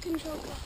remote control car.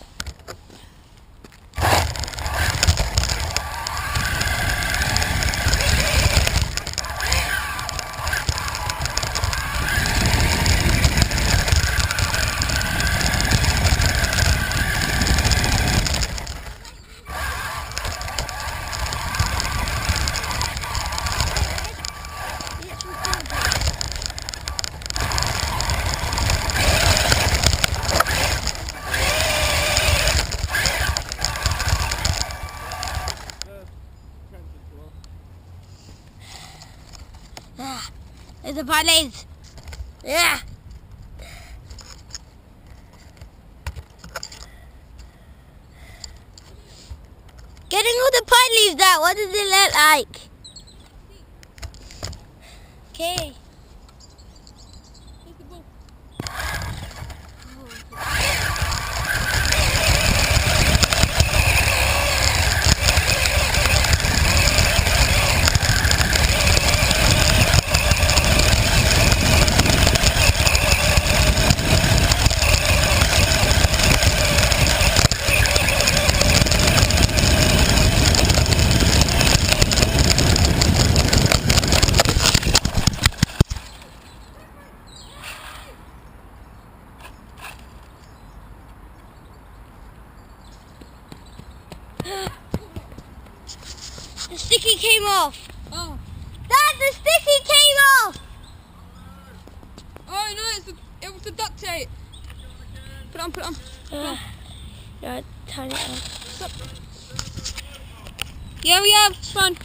There's the pallets. Yeah. Getting all the pine leaves out, what does it look like? Okay. The sticky came off. Oh. Dad, the sticky came off. Oh no, it was the duct tape. Put it on, put it on. Yeah, turn it on. Stop. Yeah, we have. It's fun.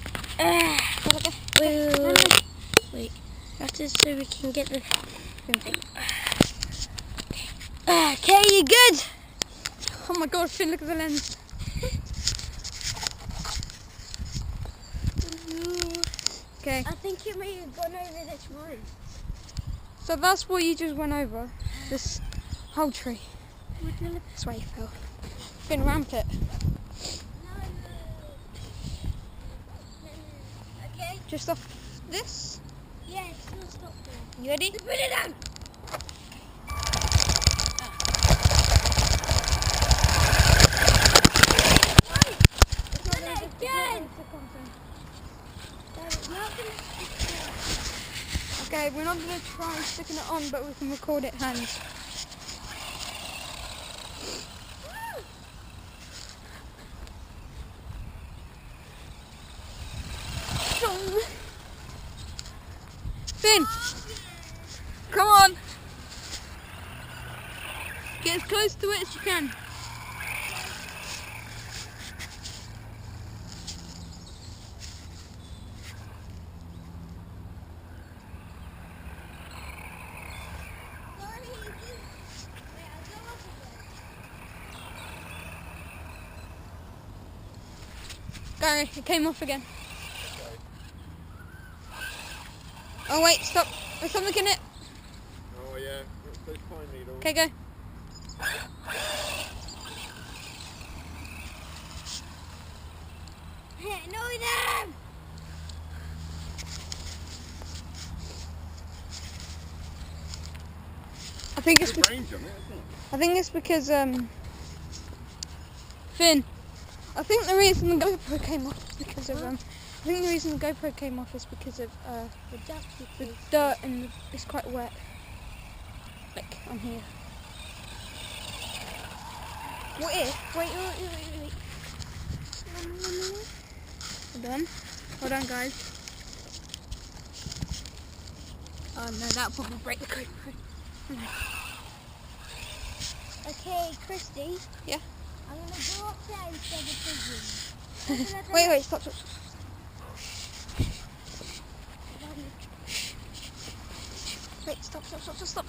Wait. That's so we can get the thing. Okay, you good? Oh my god, Finn, look at the lens. Okay. I think it may have gone over this road. So that's what you just went over. This whole tree. That's why you fell. Finn, ramp it. Okay? Just off this. Yeah, it's still stop there. You ready? Put it down! Again! Okay, we're not going to try sticking it on, but we can record it hands. Finn! Come on! Get as close to it as you can. Gary, it came off again. Oh wait, stop. There's something in it. Oh yeah, those pine needles. Okay, go. Know them! I think it's Good range on it, isn't it? I think it's because Finn. I think the reason the GoPro came off is because of I think the reason the GoPro came off is because of the dirt and it's quite wet. Like on here. What if? Wait. Hold on guys. Oh no, that'll probably break the GoPro. Okay, Christy. Yeah. I'm going to go up there instead of digging. Wait, stop. Wait, stop.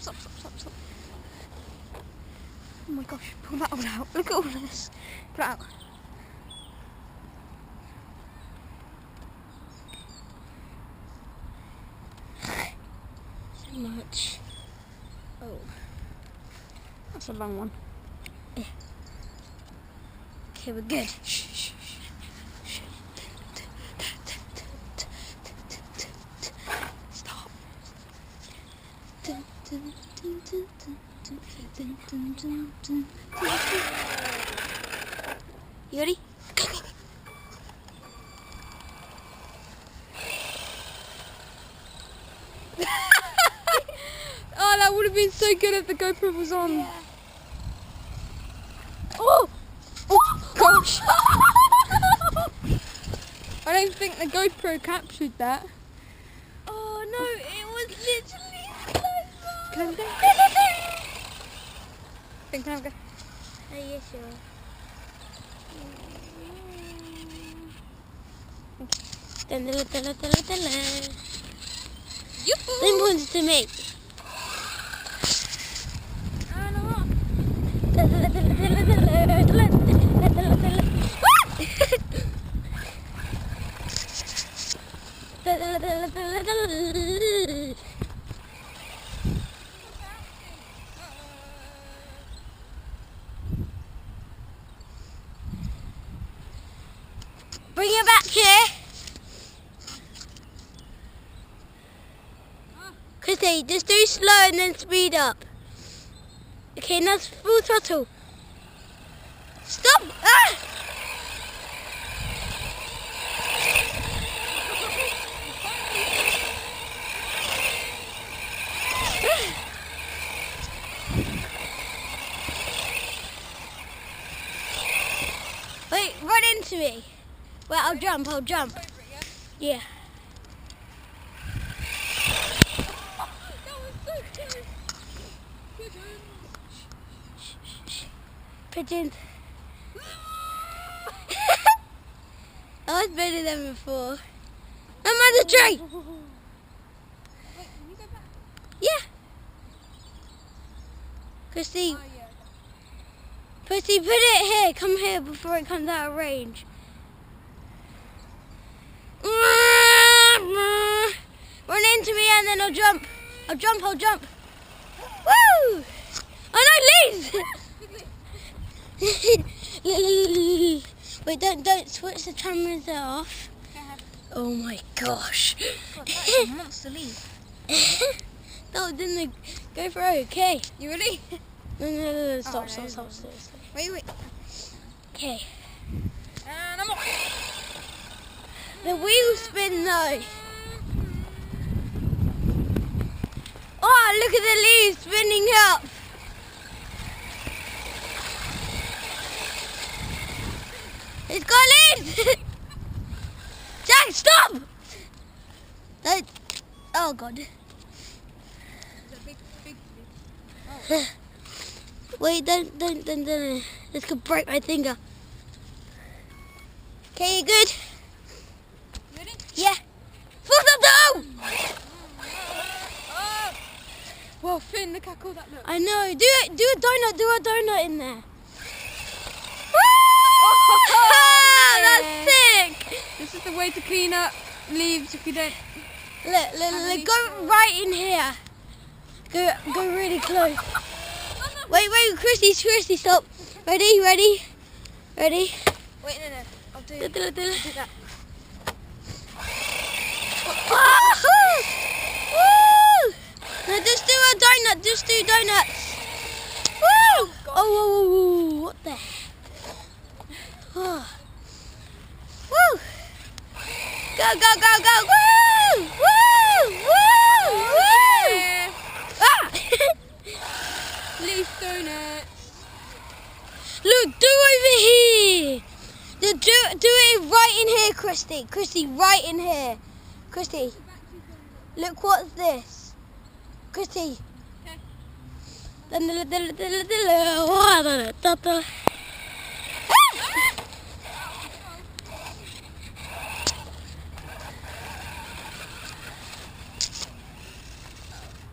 Oh my gosh, pull that all out. Look at all this. Pull it out. So much. Oh. That's a long one. Yeah. Okay, we're good. Stop. You ready? Go, go, go. Oh, that would have been so good if the GoPro was on. Yeah. Oh! Gosh. I don't think the GoPro captured that. Oh no, it was literally so far. Can I go? Can I go? Oh, yes, sure. Then points to me. Bring it back here. Chrissy, just do slow and then speed up. Okay, now full throttle. Stop! Ah! Wait, run into me. Wait, I'll jump. Yeah. Pigeons. I was better than before. I'm at the tree. Yeah. Christy, Christy, put it here. Come here before it comes out of range. Run into me and then I'll jump. I'll jump. Woo! Oh no, leaves! Wait, don't switch the cameras off. Oh my gosh. God, that's a monster leaf. That didn't go for okay. You ready? No, stop. Wait. Okay. And I'm off. The wheels spin though. Oh, look at the leaves spinning up. It's got leaves. Jack, stop! Don't. Oh God. Wait, don't. This could break my finger. Okay, you good? Ready? Yeah. Full stop down! Well, Finn, look how cool that looks. I know. Do a donut in there. That's sick. This is the way to clean up leaves if you don't. Look, go right in here. Go really close. Wait, Christy, stop. Ready? Wait, no. I'll do that. Woo! No, just do a donut. Just do donuts. Woo! Oh, what the heck? Oh. Woo! Go! Woo! Ah! Leaf donuts. Look, do over here. Do it right in here, Christy. Christy, right in here. Christy, look what's this. Christy.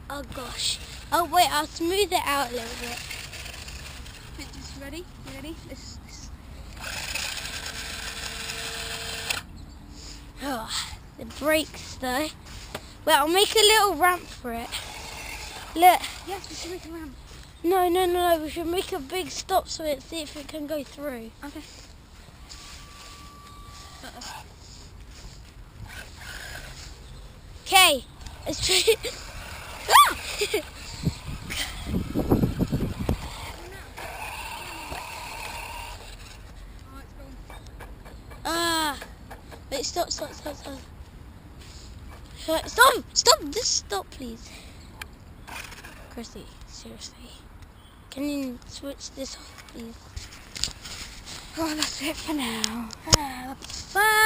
Oh gosh. Oh wait, I'll smooth it out a little bit. Just ready? You ready? This. Oh, the brakes though. Well, I'll make a little ramp for it. Look. Yes, we should make a ramp. No. We should make a big stop so it see if it can go through. Okay. Okay. Let's try it. Ah! Wait, stop. Right, stop, just stop, please. Christy, seriously. Can you switch this off, please? Oh, that's it for now. Bye.